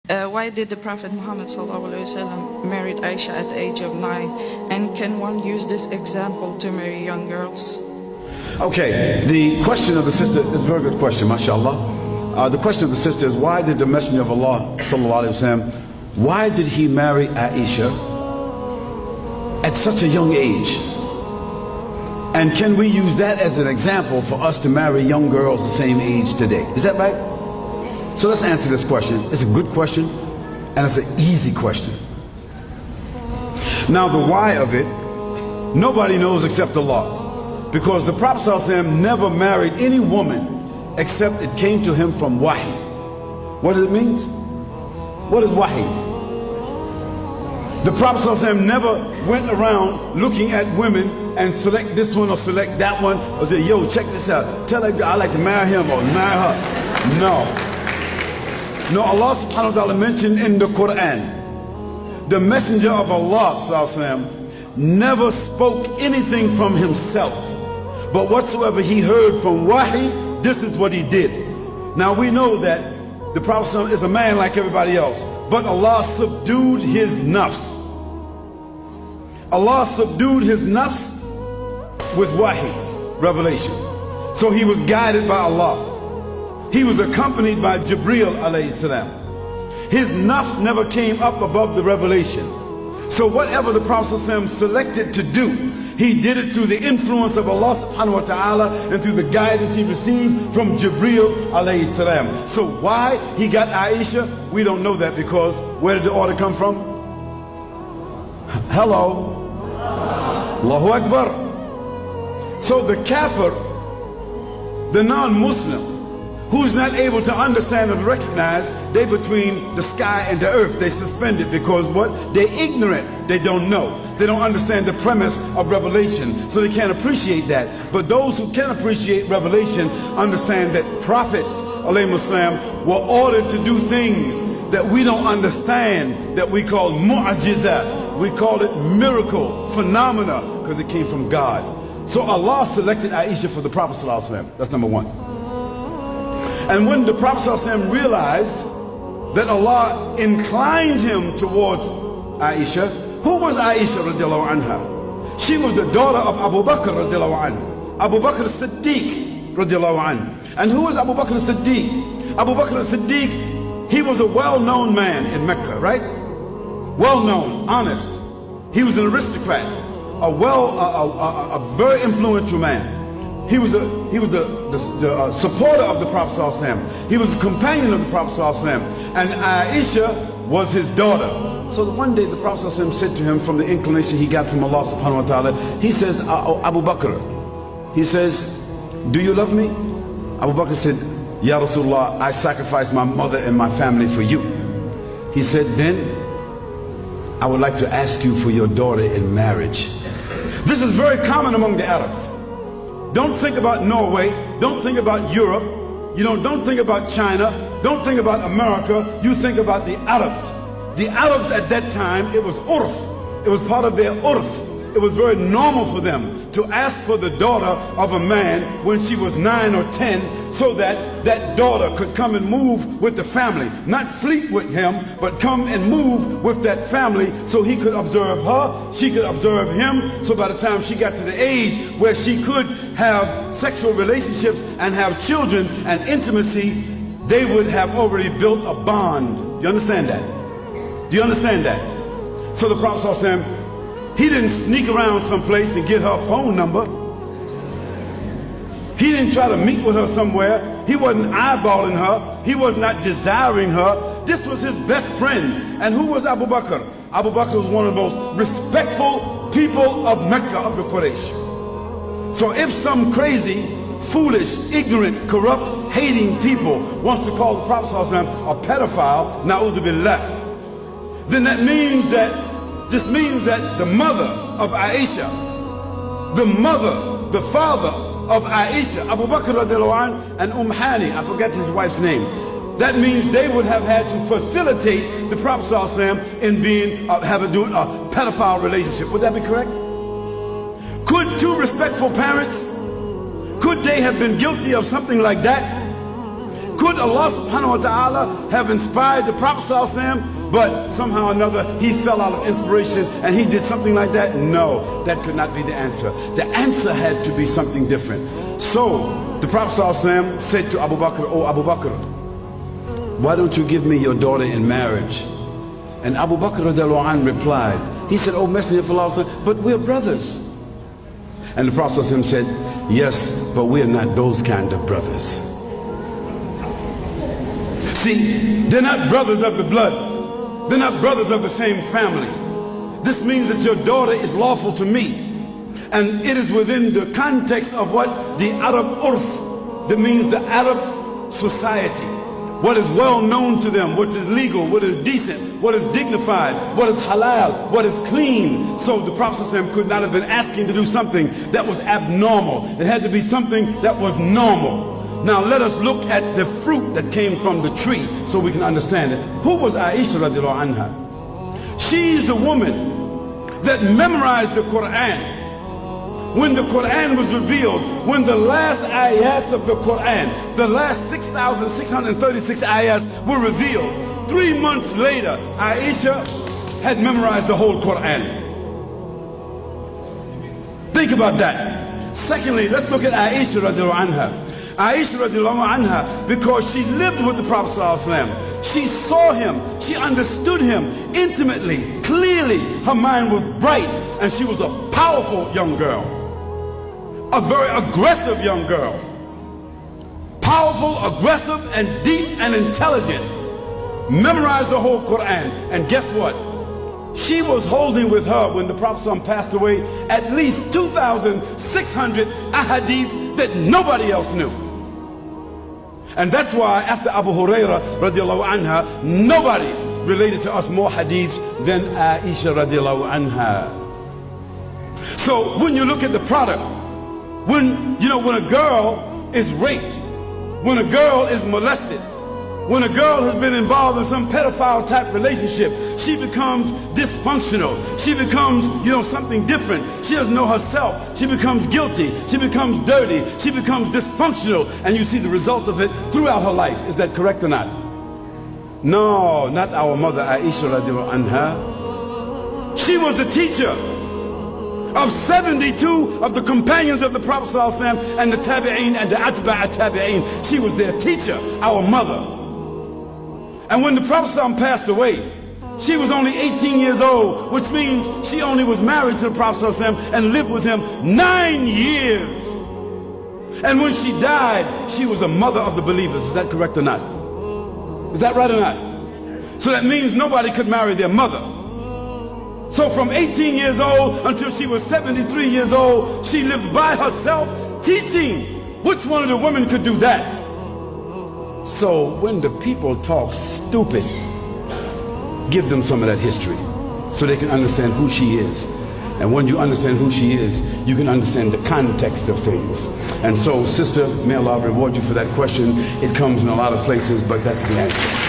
Why did the Prophet Muhammad sallallahu alaihi wasallam married Aisha at the age of 9? And can one use this example to marry young girls? Okay, the question of the sister is a very good question, mashallah. The question of the sister is, why did the Messenger of Allah sallallahu alaihi wasallam, why did he marry Aisha at such a young age? And can we use that as an example for us to marry young girls the same age today? Is that right? So let's answer this question. It's a good question, and it's an easy question. Now the why of it, nobody knows except Allah. Because the Prophet ﷺ never married any woman except it came to him from wahi. What does it mean? What is wahi? The Prophet ﷺ never went around looking at women and select this one or select that one or say, yo, check this out. Tell her I like to marry him or marry her. No. No, Allah subhanahu wa ta'ala mentioned in the Quran, the Messenger of Allah ﷺ never spoke anything from himself, but whatsoever he heard from wahi, this is what he did. Now we know that the Prophet ﷺ is a man like everybody else, but Allah subdued his nafs. Allah subdued his nafs with wahi, revelation. So he was guided by Allah. He was accompanied by Jibreel alayhi salam. His nafs never came up above the revelation. So whatever the Prophet ﷺ selected to do, he did it through the influence of Allah subhanahu wa ta'ala and through the guidance he received from Jibreel alayhi salam. So why he got Aisha, we don't know that, because where did the order come from? Hello. Allahu Akbar. So the kafir, the non-Muslim, who's not able to understand and recognize, they between the sky and the earth, they suspended, because what? They're ignorant, they don't know. They don't understand the premise of revelation, so they can't appreciate that. But those who can appreciate revelation understand that prophets, alayhi salam, were ordered to do things that we don't understand, that we call mu'ajizat. We call it miracle, phenomena, because it came from God. So Allah selected Aisha for the Prophet ﷺ. That's number one. And when the Prophet ﷺ realized that Allah inclined him towards Aisha, who was Aisha radiallahu anha? She was the daughter of Abu Bakr radiallahu anhu, Abu Bakr as-Siddiq radiallahu anhu. And who was Abu Bakr as-Siddiq? Abu Bakr as-Siddiq, he was a well-known man in Mecca, right? Well-known, honest. He was an aristocrat, a very influential man. He was the supporter of the Prophet ﷺ. He was a companion of the Prophet ﷺ. And Aisha was his daughter. So one day the Prophet ﷺ said to him, from the inclination he got from Allah subhanahu wa ta'ala, he says, Abu Bakr, he says, do you love me? Abu Bakr said, Ya Rasulullah, I sacrificed my mother and my family for you. He said, then I would like to ask you for your daughter in marriage. This is very common among the Arabs. Don't think about Norway, don't think about Europe, don't think about China, don't think about America, you think about the Arabs. The Arabs at that time, it was urf, it was part of their urf. It was very normal for them to ask for the daughter of a man when she was 9 or 10, so that that daughter could come and move with the family, not sleep with him, but come and move with that family, so he could observe her, she could observe him. So by the time she got to the age where she could have sexual relationships and have children and intimacy, they would have already built a bond. Do you understand that? Do you understand that? So the Prophet ﷺ, he didn't sneak around someplace and get her phone number. He didn't try to meet with her somewhere. He wasn't eyeballing her. He was not desiring her. This was his best friend. And who was Abu Bakr? Abu Bakr was one of the most respectful people of Mecca, of the Quraysh. So if some crazy, foolish, ignorant, corrupt, hating people wants to call the Prophet ﷺ a pedophile, na'udhu billah, then that means that this means that the mother of Aisha, the father of Aisha, Abu Bakr radiallahu anhu, and Hani, I forget his wife's name. That means they would have had to facilitate the Prophet ﷺ in being having a pedophile relationship. Would that be correct? Could two respectful parents, could they have been guilty of something like that? Could Allah subhanahu wa ta'ala have inspired the Prophet ﷺ, but somehow or another he fell out of inspiration and he did something like that? No, that could not be the answer. The answer had to be something different. So the Prophet ﷺ said to Abu Bakr, "Oh Abu Bakr, why don't you give me your daughter in marriage?" And Abu Bakr radiallahu anh replied, he said, "Oh Messenger of Allah, but we're brothers." And the Prophet ﷺ said, "Yes, but we're not those kind of brothers." See, they're not brothers of the blood. They're not brothers of the same family. This means that your daughter is lawful to me. And it is within the context of what? The Arab urf. That means the Arab society. What is well known to them, what is legal, what is decent, what is dignified, what is halal, what is clean. So the Prophet ﷺ could not have been asking to do something that was abnormal. It had to be something that was normal. Now let us look at the fruit that came from the tree so we can understand it. Who was Aysha Radhi Allahu anha? She's the woman that memorized the Quran. When the Quran was revealed, when the last ayats of the Quran, the last 6,636 ayats were revealed, 3 months later, Aisha had memorized the whole Quran. Think about that. Secondly, let's look at Aisha radiallahu anha. Aisha radiallahu anha, because she lived with the Prophet ﷺ. She saw him, she understood him intimately, clearly. Her mind was bright and she was a powerful young girl. A very aggressive young girl. Powerful, aggressive, and deep and intelligent. Memorized the whole Quran. And guess what? She was holding with her when the Prophet ﷺ passed away at least 2,600 ahadiths that nobody else knew. And that's why after Abu Huraira radiallahu anha, nobody related to us more hadiths than Aisha radiallahu anha. So when you look at the product, when a girl is raped, when a girl is molested, when a girl has been involved in some pedophile type relationship, she becomes dysfunctional. She becomes, something different. She doesn't know herself. She becomes guilty. She becomes dirty. She becomes dysfunctional. And you see the result of it throughout her life. Is that correct or not? No, not our mother Aisha radiallahu anha. She was the teacher of 72 of the companions of the Prophet ﷺ and the tabi'een and the atba'a tabi'een. She was their teacher, our mother. And when the Prophet ﷺ passed away, she was only 18 years old, which means she only was married to the Prophet ﷺ and lived with him 9 years. And when she died, she was a mother of the believers. Is that correct or not? Is that right or not? So that means nobody could marry their mother. So from 18 years old until she was 73 years old, she lived by herself teaching. Which one of the women could do that? So when the people talk stupid, give them some of that history so they can understand who she is. And when you understand who she is, you can understand the context of things. And so, sister, may Allah reward you for that question. It comes in a lot of places, but that's the answer.